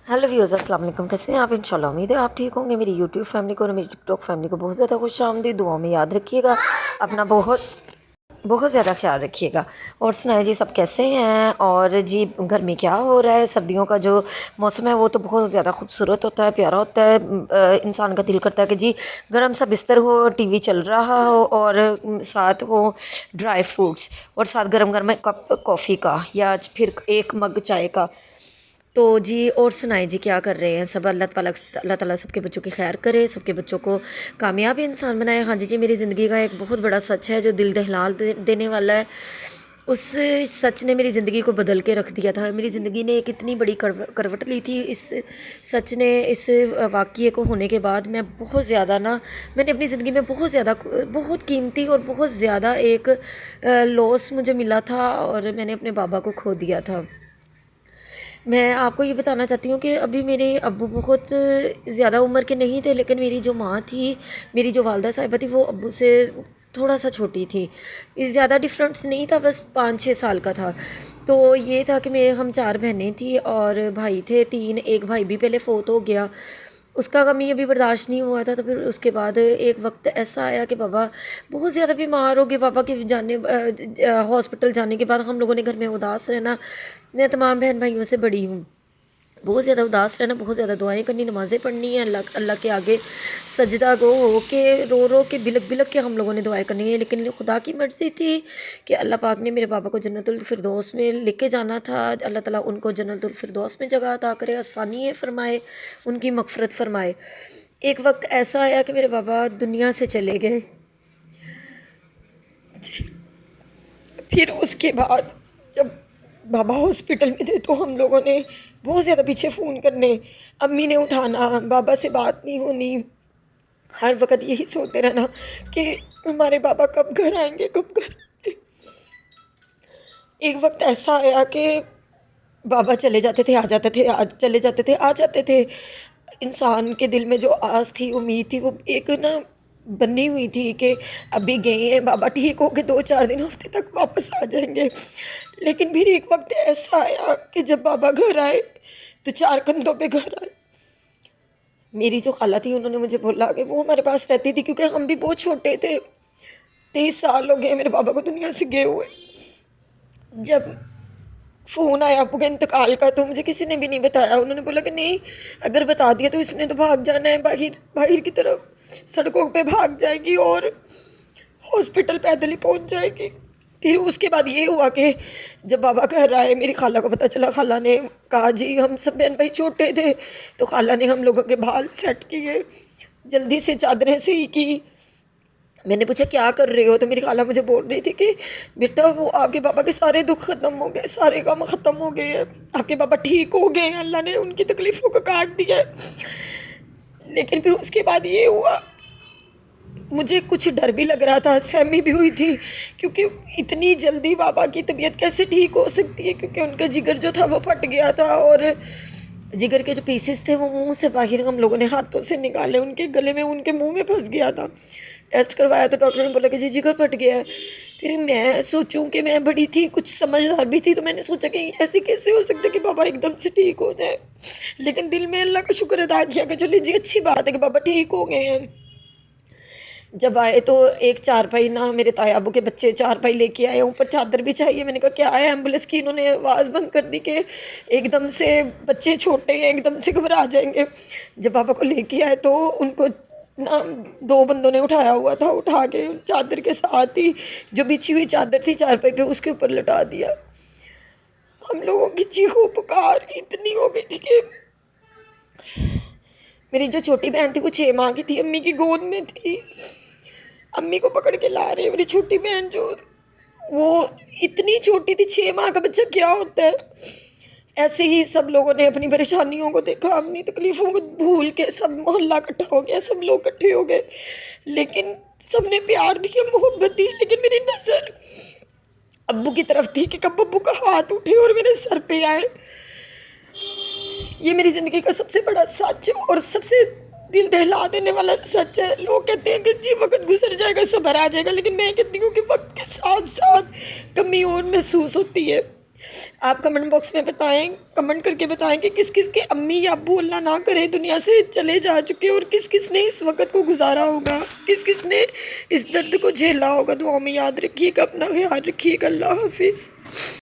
Hello viewers, अस्सलाम वालेकुम। कैसे हैं आप? इंशाल्लाह उम्मीद है आप ठीक होंगे। मेरी यूट्यूब फैमिली को और मेरी टिकटॉक फैमिली को बहुत ज़्यादा खुशामदीद। दुआओं में याद रखिएगा, अपना बहुत बहुत ज़्यादा ख्याल रखिएगा। और सुनाए जी, सब कैसे हैं? और जी, घर में क्या हो रहा है? सर्दियों का जो मौसम है वो तो बहुत ज़्यादा खूबसूरत होता है, प्यारा होता है। इंसान का दिल करता है कि जी गर्म सा बिस्तर हो, टीवी चल रहा हो और साथ हो ड्राई फ्रूट्स और साथ गरम गरम कप कॉफ़ी का या फिर एक मग चाय का। तो जी, और सुनाएं जी, क्या कर रहे हैं सब? अल्लाह ताला सबके बच्चों की खैर करे, सबके बच्चों को कामयाब इंसान बनाए। हाँ जी, मेरी ज़िंदगी का एक बहुत बड़ा सच है जो दिल देने वाला है। उस सच ने मेरी ज़िंदगी को बदल के रख दिया था। मेरी ज़िंदगी ने एक इतनी बड़ी करवट ली थी इस सच ने। इस वाक़ये को होने के बाद मैं बहुत ज़्यादा ना, मैंने अपनी ज़िंदगी में बहुत ज़्यादा, बहुत कीमती और बहुत ज़्यादा एक लॉस मुझे मिला था और मैंने अपने बाबा को खो दिया था। मैं आपको ये बताना चाहती हूँ कि अभी मेरे अब्बू बहुत ज़्यादा उम्र के नहीं थे, लेकिन मेरी जो माँ थी, मेरी जो वालदा साहिबा थी, वो अब्बू से थोड़ा सा छोटी थी। इस ज़्यादा डिफरेंस नहीं था, बस 5-6 साल का था। तो ये था कि मेरे हम 4 बहनें थी और भाई थे 3। एक भाई भी पहले फ़ौत हो गया, उसका गम ये अभी बर्दाश्त नहीं हुआ था। तो फिर उसके बाद एक वक्त ऐसा आया कि बाबा बहुत ज़्यादा बीमार हो गए। बाबा के हॉस्पिटल जाने के बाद हम लोगों ने घर में उदास रहना। मैं तमाम बहन भाइयों से बड़ी हूँ। बहुत ज़्यादा उदास रहना, बहुत ज़्यादा दुआएं करनी, नमाज़ें पढ़नी है, अल्लाह अल्लाह के आगे सजदा गो हो के रो के बिलक बिलक के हम लोगों ने दुआएं करनी है। लेकिन खुदा की मर्ज़ी थी कि अल्लाह पाक ने मेरे बाबा को जन्नतुल फिरदौस में लेके जाना था। अल्लाह ताला उनको जन्नतुल फिरदौस में जगह अता करे, आसानी फरमाए, उनकी मग़फ़िरत फरमाए। एक वक्त ऐसा आया कि मेरे बाबा दुनिया से चले गए। फिर उसके बाद जब बाबा हॉस्पिटल में थे तो हम लोगों ने बहुत ज़्यादा पीछे फ़ोन करने, अम्मी ने उठाना, बाबा से बात नहीं होनी, हर वक्त यही सोचते रहना कि हमारे बाबा कब घर आएंगे, कब घर आएंगे। एक वक्त ऐसा आया कि बाबा चले जाते थे, आ जाते थे, चले जाते थे, आ जाते थे। इंसान के दिल में जो आस थी, उम्मीद थी, वो एक ना बनी हुई थी कि अभी गए हैं बाबा, ठीक हो के 2-4 दिन, हफ्ते तक वापस आ जाएंगे। लेकिन फिर एक वक्त ऐसा आया कि जब बाबा घर आए तो 4 कंधों पे घर आए। मेरी जो खाला थी उन्होंने मुझे बोला कि वो हमारे पास रहती थी क्योंकि हम भी बहुत छोटे थे। 23 साल हो गए मेरे बाबा को दुनिया से गए हुए। जब फ़ोन आया अब्बू के इंतकाल का तो मुझे किसी ने भी नहीं बताया। उन्होंने बोला कि नहीं, अगर बता दिया तो इसने तो भाग जाना है, बाहर बाहर की तरफ सड़कों पे भाग जाएगी और हॉस्पिटल पैदल ही पहुंच जाएगी। फिर उसके बाद ये हुआ कि जब बाबा घर आए, मेरी खाला को पता चला। खाला ने कहा जी, हम सब बहन भाई छोटे थे तो खाला ने हम लोगों के बाल सेट किए, जल्दी से चादरें सही की। मैंने पूछा क्या कर रहे हो? तो मेरी खाला मुझे बोल रही थी कि बेटा वो आपके पापा के सारे दुख ख़त्म हो गए, सारे गम ख़त्म हो गए हैं, आपके पापा ठीक हो गए हैं, अल्लाह ने उनकी तकलीफ़ों को काट दिया है। लेकिन फिर उसके बाद ये हुआ, मुझे कुछ डर भी लग रहा था, सहमी भी हुई थी क्योंकि इतनी जल्दी बाबा की तबीयत कैसे ठीक हो सकती है, क्योंकि उनका जिगर जो था वो फट गया था और जिगर के जो पीसेस थे वो मुंह से बाहर हम लोगों ने हाथों से निकाले, उनके गले में, उनके मुंह में फंस गया था। टेस्ट करवाया तो डॉक्टर ने बोला कि जी जिगर फट गया है। फिर मैं सोचूं कि मैं बड़ी थी, कुछ समझदार भी थी, तो मैंने सोचा कि ऐसे कैसे हो सकता है कि बाबा एकदम से ठीक हो जाए। लेकिन दिल में अल्लाह का शुक्र अदा किया कि चलिए जी अच्छी बात है कि बाबा ठीक हो गए हैं। जब आए तो एक चारपाई ना, मेरे ताया अबू के बच्चे चारपाई लेके आए, ऊपर चादर भी चाहिए। मैंने कहा क्या है? एम्बुलेंस की इन्होंने आवाज़ बंद कर दी कि एकदम से बच्चे छोटे हैं, एकदम से घबरा जाएंगे। जब पापा को लेके आए तो उनको ना 2 बंदों ने उठाया हुआ था, उठा के चादर के साथ ही जो बिछी हुई चादर थी चारपाई पे उसके ऊपर लटा दिया। हम लोगों की चीखों पुकार इतनी हो गई थी कि मेरी जो छोटी बहन थी वो 6 माह की थी, अम्मी की गोद में थी, अम्मी को पकड़ के ला रहे। मेरी छोटी बहन जो वो इतनी छोटी थी, 6 माह का बच्चा क्या होता है। ऐसे ही सब लोगों ने अपनी परेशानियों को देखा, अपनी तकलीफ़ों को भूल के सब मोहल्ला इकट्ठा हो गया, सब लोग इकट्ठे हो गए। लेकिन सब ने प्यार दिया, मोहब्बत दी। लेकिन मेरी नज़र अब्बू की तरफ थी कि कब अब्बू का हाथ उठे और मेरे सर पे आए। ये मेरी ज़िंदगी का सबसे बड़ा सच और सबसे दिल दहला देने वाला सच है। लोग कहते हैं कि जी वक्त गुजर जाएगा, सब्र आ जाएगा, लेकिन मैं कहती हूँ कि वक्त के साथ साथ कमी और महसूस होती है। آپ کمنٹ باکس میں بتائیں، کمنٹ کر کے بتائیں کہ کس کس کے امی یا ابو اللہ نہ کرے دنیا سے چلے جا چکے، اور کس کس نے اس وقت کو گزارا ہوگا، کس کس نے اس درد کو جھیلا ہوگا۔ دعاؤں میں یاد رکھیے گا، اپنا خیال رکھیے گا۔ اللہ حافظ۔